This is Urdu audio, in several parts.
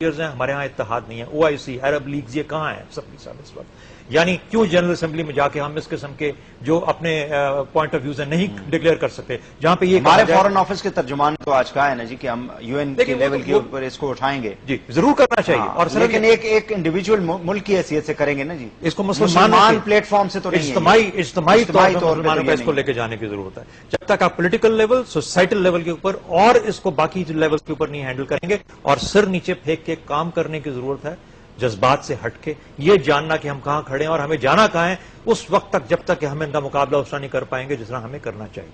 ہیں، ہمارے ہاں اتحاد نہیں ہے. OIC، عرب لیگز، یہ کہاں ہیں سب کے ساتھ اس وقت؟ یعنی کیوں جنرل اسمبلی میں جا کے ہم اس قسم کے جو اپنے پوائنٹ آف ویوز ہیں نہیں ڈکلیئر کر سکتے، جہاں پہ یہ ہمارے فارن آفس کے ترجمان تو آج کہا ہے نا جی کہ ہم UN کے لیول کے اوپر اس کو اٹھائیں گے. جی ضرور کرنا چاہیے، اور لیکن ایک انڈیویجول ملک کی حیثیت سے کریں گے نا جی. اس کو مسلمان پلیٹ فارم سے تو اجتماعی طور پر اس کو لے کے جانے کی ضرورت ہے. جب تک آپ پولیٹیکل لیول، سوسائٹل لیول کے اوپر اور اس کو باقی لیول کے اوپر نہیں ہینڈل کریں گے، اور سر نیچے پھینک کے کام کرنے کی ضرورت ہے، جذبات سے ہٹ کے یہ جاننا کہ ہم کہاں کھڑے ہیں اور ہمیں جانا کہاں ہے، اس وقت تک جب تک کہ ہم ان کا مقابلہ اس طرح نہیں کر پائیں گے جس طرح ہمیں کرنا چاہیے.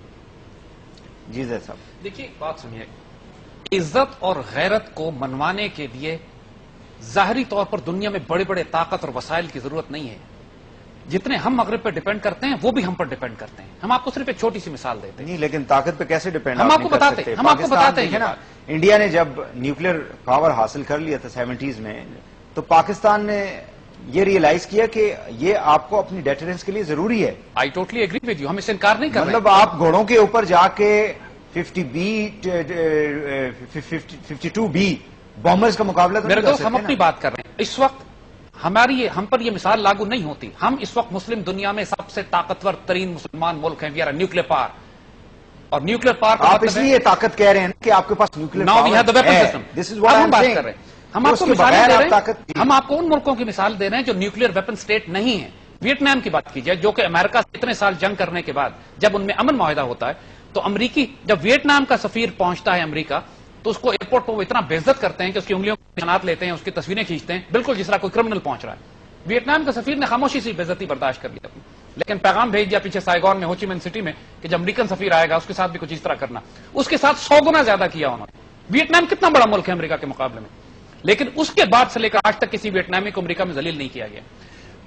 جی زید صاحب دیکھیے ایک بات سنیے، عزت اور غیرت کو منوانے کے لیے ظاہری طور پر دنیا میں بڑے بڑے طاقت اور وسائل کی ضرورت نہیں ہے. جتنے ہم مغرب پہ ڈیپینڈ کرتے ہیں وہ بھی ہم پر ڈیپینڈ کرتے ہیں. ہم آپ کو صرف ایک چھوٹی سی مثال دیتے ہیں. نہیں، لیکن طاقت پہ کیسے ڈیپینڈ ہم آپ کو بتاتے ہیں نا. انڈیا نے جب نیوکلیر پاور حاصل کر لیا تھا 70s میں، تو پاکستان نے یہ ریئلائز کیا کہ یہ آپ کو اپنی ڈیٹرنس کے لیے ضروری ہے. I totally agree with you, ہم اس سے انکار نہیں کر رہے. مطلب آپ گھوڑوں کے اوپر جا کے 52B بامبرز کا مقابلہ تو میرے دوست ہم اپنی بات کر رہے ہیں. اس وقت ہم پر یہ مثال لاگو نہیں ہوتی. ہم اس وقت مسلم دنیا میں سب سے طاقتور ترین مسلمان ملک ہیں. وی آر نیوکلیر پاور، اور نیوکلیر پاور آپ اس لیے طاقت کہہ رہے ہیں کہ آپ کے پاس نیوکلیر پاور ہے. ہم بات کر رہے ہیں، ہم آپ کو مثالیں دے رہے ہیں. ہم آپ کو ان ملکوں کی مثال دے رہے ہیں جو نیوکلیر ویپن سٹیٹ نہیں ہیں. ویتنام کی بات کیجئے، جو کہ امریکہ سے اتنے سال جنگ کرنے کے بعد جب ان میں امن معاہدہ ہوتا ہے، تو امریکی جب ویتنام کا سفیر پہنچتا ہے امریکہ، تو اس کو ایئرپورٹ پر وہ اتنا بے عزت کرتے ہیں کہ اس کی انگلیوں کے نشانات لیتے ہیں، اس کی تصویریں کھینچتے ہیں، بالکل جس طرح کوئی کرمنل پہنچ رہا ہے. ویتنام کا سفیر نے خاموشی سے بے عزتی برداشت کر لیا، لیکن پیغام بھیج دیا پیچھے سائیگون میں، ہوچی مین سٹی میں، کہ جب امریکن سفیر آئے گا اس کے ساتھ بھی کچھ اس طرح کرنا. اس کے ساتھ 100 گنا زیادہ کیا انہوں نے. ویتنام کتنا بڑا ملک ہے امریکہ کے مقابلے میں، لیکن اس کے بعد سے لے کر آج تک کسی ویتنامی کو امریکہ میں ذلیل نہیں کیا گیا.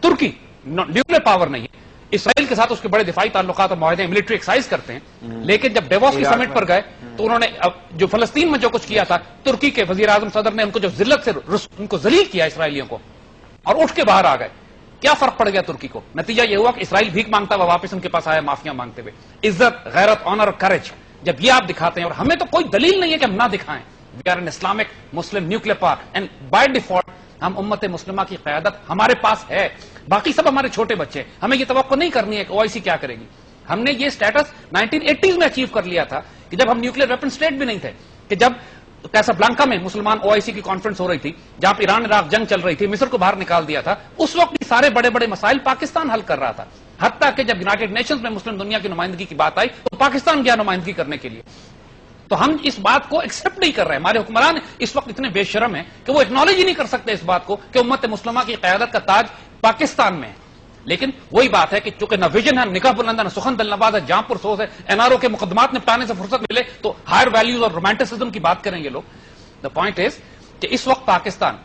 ترکی نیوکلیر پاور نہیں ہے، اسرائیل کے ساتھ اس کے بڑے دفاعی تعلقات اور معاہدے ملٹری ایکسرسائز کرتے ہیں، لیکن جب ڈیووس کی سمٹ پر گئے تو انہوں نے جو فلسطین میں جو کچھ کیا تھا، ترکی کے وزیر اعظم صدر نے ان کو جو ذلت سے ان کو ذلیل کیا اسرائیلیوں کو، اور اٹھ کے باہر آ گئے. کیا فرق پڑ گیا ترکی کو؟ نتیجہ یہ ہوا کہ اسرائیل بھیک مانگتا ہوا واپس ان کے پاس آیا معافیاں مانگتے ہوئے. عزت، غیرت، آنر اور کریج جب یہ آپ دکھاتے ہیں، اور ہمیں تو کوئی دلیل نہیں ہے کہ ہم نہ دکھائیں. We are an Islamic Muslim nuclear power, and by default ہم امت مسلمہ کی قیادت ہمارے پاس ہے. باقی سب ہمارے چھوٹے بچے، ہمیں یہ توقع نہیں کرنی ہے کہ OIC کیا کرے گی. ہم نے یہ سٹیٹس 1980s میں اچیو کر لیا تھا کہ جب ہم نیوکلیر ویپن سٹیٹ بھی نہیں تھے، کہ جب کیسابلانکا میں مسلمان OIC کی کانفرنس ہو رہی تھی جہاں پہ ایران عراق جنگ چل رہی تھی، مصر کو باہر نکال دیا تھا، اس وقت بھی سارے بڑے بڑے مسائل پاکستان حل کر رہا تھا. حتیٰ کہ جب یونائیٹڈ نیشنز میں مسلم دنیا کی نمائندگی کی بات آئی تو پاکستان گیا نمائندگی کرنے کے لیے. تو ہم اس بات کو ایکسپٹ نہیں کر رہے. ہمارے حکمران اس وقت اتنے بے شرم ہیں کہ وہ ایکنالج ہی نہیں کر سکتے اس بات کو کہ امت مسلمہ کی قیادت کا تاج پاکستان میں ہے. لیکن وہی بات ہے کہ چونکہ نہ ویژن ہے، نکاح بلند ہے، نہ سخن دل نواز ہے، جہاں پر سوز ہے، NRO کے مقدمات نپٹانے سے فرصت ملے تو ہائر ویلیوز اور رومانٹسزم کی بات کریں گے لوگ. دا پوائنٹ از کہ اس وقت پاکستان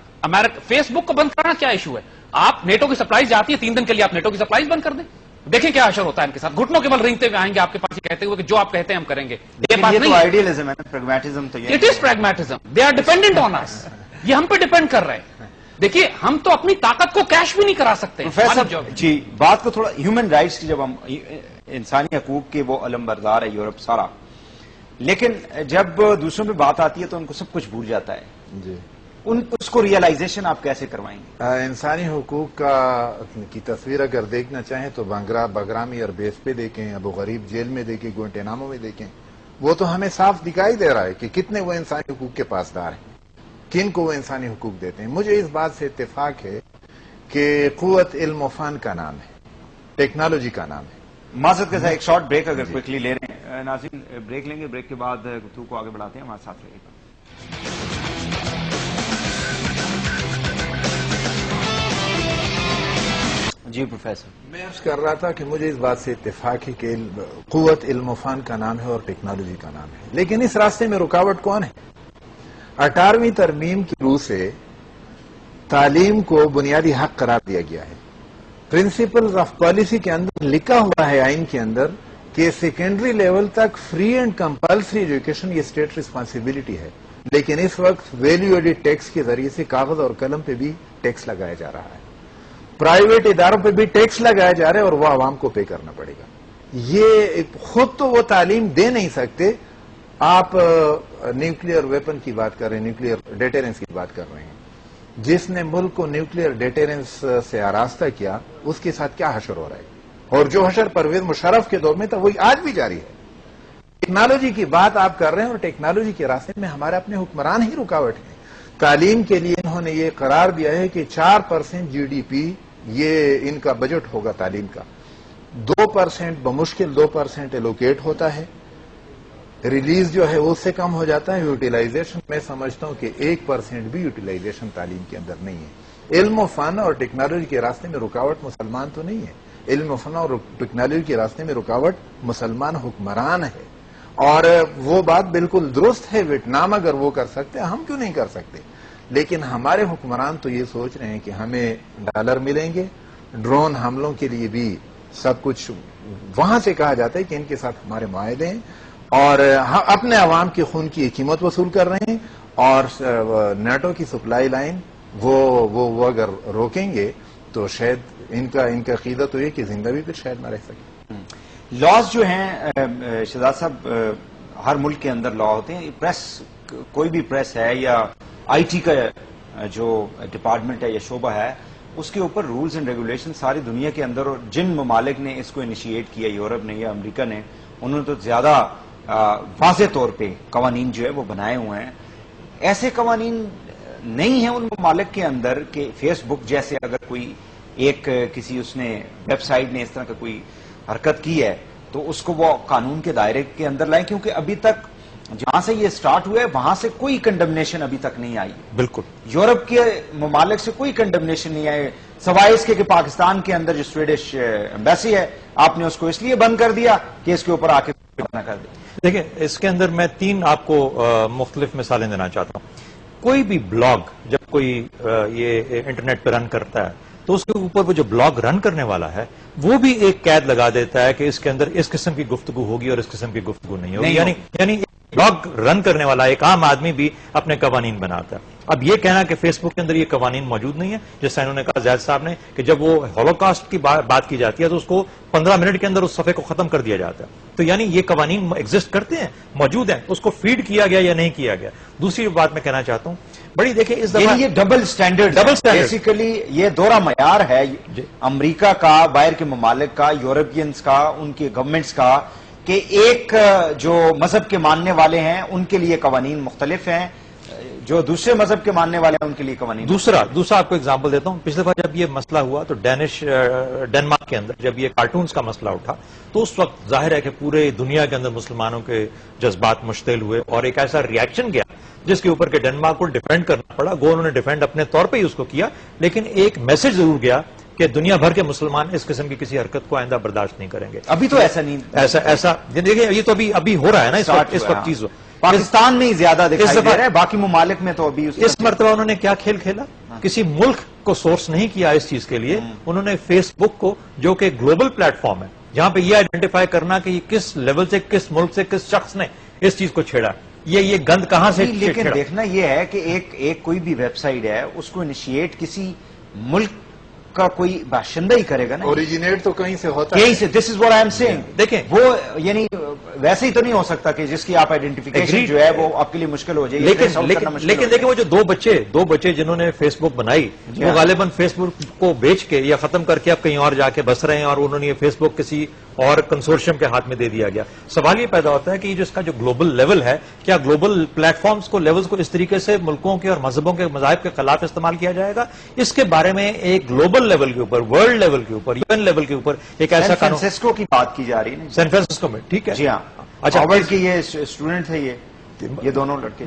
فیس بک کو بند کرنا کیا ایشو ہے؟ آپ نیٹو کی سپلائیز جاتی ہے 3 دن کے لیے، آپ نیٹو کی سپلائیز بند کر دیں، دیکھیں کیا اشر ہوتا ہے ان کے ساتھ. گھٹنوں کے بل رینگتے ہوئے آئیں گے آپ کے پاس کہتے ہوئے کہ جو آپ کہتے ہیں ہم کریں گے. یہ بات نہیں ہے، آئیڈیلزم ہے نا، پریگمیٹزم تو it is pragmatism. They are dependent on اس، یہ ہم پہ ڈیپینڈ کر رہے ہیں. دیکھیے ہم تو اپنی طاقت کو کیش بھی نہیں کرا سکتے. جی بات کو تھوڑا ہیومن رائٹس کی، جب ہم انسانی حقوق کے وہ علم بردار ہے یورپ سارا، لیکن جب دوسروں پہ بات آتی ہے تو ان کو سب کچھ بھول جاتا ہے. جی اس کو ریئلائزیشن آپ کیسے کروائیں گے؟ انسانی حقوق کی تصویر اگر دیکھنا چاہیں تو بگرامی اور بیس پہ دیکھیں، ابو غریب جیل میں دیکھیں، گوئنٹینامو میں دیکھیں. وہ تو ہمیں صاف دکھائی دے رہا ہے کہ کتنے وہ انسانی حقوق کے پاسدار ہیں، کن کو وہ انسانی حقوق دیتے ہیں. مجھے اس بات سے اتفاق ہے کہ قوت علم و فن کا نام ہے، ٹیکنالوجی کا نام ہے. معذرت کے ساتھ ایک شارٹ بریک اگر کوئکلی لے رہے ہیں ناظرین، بریک لیں گے، بریک کے بعد گفتگو کو آگے بڑھاتے ہیں. ہمارے ساتھ رہیے گا. جی پروفیسر، میں عرض کر رہا تھا کہ مجھے اس بات سے اتفاق ہے کہ قوت علم و فن کا نام ہے اور ٹیکنالوجی کا نام ہے، لیکن اس راستے میں رکاوٹ کون ہے؟ 18ویں ترمیم کی روح سے تعلیم کو بنیادی حق قرار دیا گیا ہے. پرنسپلز آف پالیسی کے اندر لکھا ہوا ہے آئین کے اندر کہ سیکنڈری لیول تک فری اینڈ کمپلسری ایجوکیشن یہ اسٹیٹ ریسپانسبلٹی ہے، لیکن اس وقت ویلیو ایڈڈ ٹیکس کے ذریعے سے کاغذ اور قلم پہ بھی ٹیکس لگایا جا رہا ہے، پرائیویٹ اداروں پہ بھی ٹیکس لگایا جا رہا ہے اور وہ عوام کو پے کرنا پڑے گا. یہ خود تو وہ تعلیم دے نہیں سکتے. آپ نیوکلیئر ویپن کی بات کر رہے ہیں، نیوکلیئر ڈیٹرنس کی بات کر رہے ہیں. جس نے ملک کو نیوکلیئر ڈیٹرنس سے آراستہ کیا، اس کے ساتھ کیا حشر ہو رہا ہے، اور جو حشر پرویز مشرف کے دور میں تھا وہی آج بھی جاری ہے۔ ٹیکنالوجی کی بات آپ کر رہے ہیں، اور ٹیکنالوجی کے راستے میں ہمارے اپنے حکمران ہی رکاوٹ ہیں۔ تعلیم کے لیے انہوں نے یہ قرار دیا ہے کہ 4% GDP یہ ان کا بجٹ ہوگا تعلیم کا، 2% بمشکل 2% ایلوکیٹ ہوتا ہے، ریلیز جو ہے اس سے کم ہو جاتا ہے، یوٹیلائزیشن میں سمجھتا ہوں کہ 1% بھی یوٹیلائزیشن تعلیم کے اندر نہیں ہے۔ علم و فن اور ٹیکنالوجی کے راستے میں رکاوٹ مسلمان تو نہیں ہے، علم و فن اور ٹیکنالوجی کے راستے میں رکاوٹ مسلمان حکمران ہے، اور وہ بات بالکل درست ہے۔ ویتنام اگر وہ کر سکتے ہم کیوں نہیں کر سکتے؟ لیکن ہمارے حکمران تو یہ سوچ رہے ہیں کہ ہمیں ڈالر ملیں گے، ڈرون حملوں کے لیے بھی سب کچھ وہاں سے کہا جاتا ہے کہ ان کے ساتھ ہمارے معاہدے ہیں، اور اپنے عوام کے خون کی قیمت وصول کر رہے ہیں، اور نیٹو کی سپلائی لائن وہ اگر روکیں گے تو شاید ان کا عقیدہ تو یہ کہ زندہ بھی پھر شاید نہ رہ سکے۔ لاز جو ہیں شہزاد صاحب، ہر ملک کے اندر لا ہوتے ہیں، پریس کوئی بھی پریس ہے یا IT کا جو ڈپارٹمنٹ ہے یا شعبہ ہے، اس کے اوپر رولز اینڈ ریگولیشن ساری دنیا کے اندر، اور جن ممالک نے اس کو انیشیٹ کیا، یورپ نے یا امریکہ نے، انہوں نے تو زیادہ واضح طور پہ قوانین جو ہے وہ بنائے ہوئے ہیں۔ ایسے قوانین نہیں ہیں ان ممالک کے اندر کہ فیس بک جیسے اگر کوئی کسی اس نے ویب سائٹ نے اس طرح کا کوئی حرکت کی ہے تو اس کو وہ قانون کے دائرے کے اندر لائیں، کیونکہ ابھی تک جہاں سے یہ سٹارٹ ہوا ہے وہاں سے کوئی کنڈمنیشن ابھی تک نہیں آئی۔ بالکل یورپ کے ممالک سے کوئی کنڈمنیشن نہیں آئی، سوائے اس کے کہ پاکستان کے اندر جو سویڈش ایمبیسی ہے، آپ نے اس کو اس لیے بند کر دیا کہ اس کے اوپر آ کے نہ کر دیا۔ دیکھیں، اس کے اندر میں 3 آپ کو مختلف مثالیں دینا چاہتا ہوں۔ کوئی بھی بلاگ جب کوئی یہ انٹرنیٹ پہ رن کرتا ہے تو اس کے اوپر وہ جو بلاگ رن کرنے والا ہے وہ بھی ایک قید لگا دیتا ہے کہ اس کے اندر اس قسم کی گفتگو ہوگی اور اس قسم کی گفتگو نہیں ہوگی، یعنی بلاگ رن کرنے والا ایک عام آدمی بھی اپنے قوانین بناتا ہے۔ اب یہ کہنا کہ فیس بک کے اندر یہ قوانین موجود نہیں ہے، جیسا انہوں نے کہا زید صاحب نے کہ جب وہ ہولوکاسٹ کی بات کی جاتی ہے تو اس کو 15 منٹ کے اندر اس صفحے کو ختم کر دیا جاتا ہے، تو یعنی یہ قوانین ایگزسٹ کرتے ہیں، موجود ہیں، اس کو فیڈ کیا گیا یا نہیں کیا گیا۔ دوسری بات میں کہنا چاہتا ہوں، بڑی دیکھیں اس دفعہ یہ ڈبل سٹینڈرڈ بیسیکلی یہ دوہرا معیار ہے امریکہ کا، باہر کے ممالک کا، یورپینز کا، ان کے گورنمنٹس کا، کہ ایک جو مذہب کے ماننے والے ہیں ان کے لیے قوانین مختلف ہیں، جو دوسرے مذہب کے ماننے والے ہیں ان کے لیے قوانین۔ دوسرا آپ کو اگزامپل دیتا ہوں۔ پچھلے دفعہ جب یہ مسئلہ ہوا تو ڈینمارک کے اندر جب یہ کارٹونز کا مسئلہ اٹھا تو اس وقت ظاہر ہے کہ پورے دنیا کے اندر مسلمانوں کے جذبات مشتعل ہوئے اور ایک ایسا ریاکشن گیا جس کے اوپر کہ ڈینمارک کو ڈیفینڈ کرنا پڑا۔ انہوں نے ڈیفینڈ اپنے طور پہ ہی اس کو کیا، لیکن ایک میسج ضرور گیا کہ دنیا بھر کے مسلمان اس قسم کی کسی حرکت کو آئندہ برداشت نہیں کریں گے۔ ابھی تو ایسا نہیں، ایسا دیکھیں یہ تو ابھی ہو رہا ہے نا، اس وقت چیز پاکستان میں ہی زیادہ دکھائی دے رہا ہے، باقی ممالک میں تو ابھی اس مرتبہ انہوں نے کیا کھیل کھیلا، کسی ملک کو سورس نہیں کیا اس چیز کے لیے، انہوں نے فیس بک کو جو کہ گلوبل پلیٹ فارم ہے جہاں پہ یہ آئیڈینٹیفائی کرنا کہ یہ کس لیول سے، کس ملک سے، کس شخص نے اس چیز کو چھیڑا، یہ گند کہاں سے، لیکن دیکھنا یہ ہے کہ ایک کوئی بھی ویب سائٹ ہے اس کو انیشیٹ کسی ملک کا کوئی باشندہ ہی کرے گا نا، اوریجنیٹ تو کہیں سے ہوتا ہے، this is what I am seeing. دیکھیں وہ یعنی ویسے ہی تو نہیں ہو سکتا کہ جس کی آپ آئیڈینٹیفیکیشن جو ہے وہ آپ کے لیے مشکل ہو جائے، لیکن دیکھیں وہ جو دو بچے جنہوں نے فیس بک بنائی وہ غالباً فیس بک کو بیچ کے یا ختم کر کے اب کہیں اور جا کے بس رہے ہیں، اور انہوں نے یہ فیس بک کسی اور کنسورشیم کے ہاتھ میں دے دیا گیا۔ سوال یہ پیدا ہوتا ہے کہ یہ جس کا جو گلوبل لیول ہے، کیا گلوبل پلیٹ فارمز کو، لیولز کو اس طریقے سے ملکوں کے اور مذہبوں کے مذاہب کے خلاف استعمال کیا جائے گا؟ اس کے بارے میں ایک گلوبل لیول کے اوپر، ورلڈ لیول کے اوپر، UN لیول کے اوپر ایک ایسا سین فرانسسکو کی بات کی جا رہی ہے، سین فرانسسکو میں، ٹھیک ہے، جی ہاں، اچھا، ہارورڈ کے یہ اسٹوڈنٹ تھے، یہ دونوں لڑکے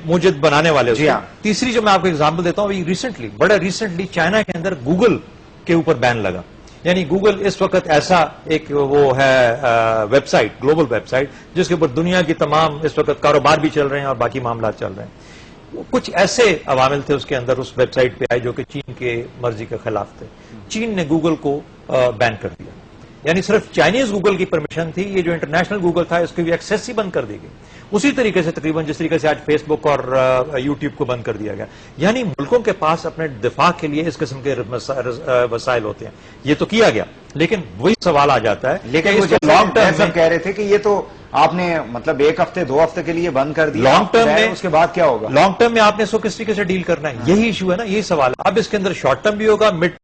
مجد بنانے والے۔ جی ہاں۔ تیسری جو میں آپ کو اگزامپل دیتا ہوں، بڑا ریسنٹلی چائنا کے اندر گوگل کے اوپر بین لگا، یعنی گوگل اس وقت ایسا ایک وہ ہے website, global website, جس کے اوپر دنیا کی تمام اس وقت کاروبار بھی چل رہے ہیں اور باقی معاملات چل رہے ہیں۔ کچھ ایسے عوامل تھے اس کے اندر، اس ویب سائٹ پہ آئے جو کہ چین کے مرضی کے خلاف تھے۔ چین نے گوگل کو بین کر دیا، یعنی صرف چائنیز گوگل کی پرمیشن تھی، یہ جو انٹرنیشنل گوگل تھا اس کی بھی ایکسیس ہی بند کر دی گئی، اسی طریقے سے تقریباً جس طریقے سے آج فیس بک اور یوٹیوب کو بند کر دیا گیا۔ یعنی ملکوں کے پاس اپنے دفاع کے لیے اس قسم کے وسائل ہوتے ہیں، یہ تو کیا گیا، لیکن وہی سوال آ جاتا ہے، لیکن وہ جو لانگ ٹرم کہہ رہے تھے کہ یہ تو آپ نے مطلب 1 ہفتے 2 ہفتے کے لیے بند کر دیا, لانگ ٹرم میں اس کے بعد کیا ہوگا؟ لانگ ٹرم میں آپ نے اس کو کس طریقے سے ڈیل کرنا ہے, یہی ایشو ہے نا, یہی سوال ہے. اب اس کے اندر شارٹ ٹرم بھی ہوگا, مڈ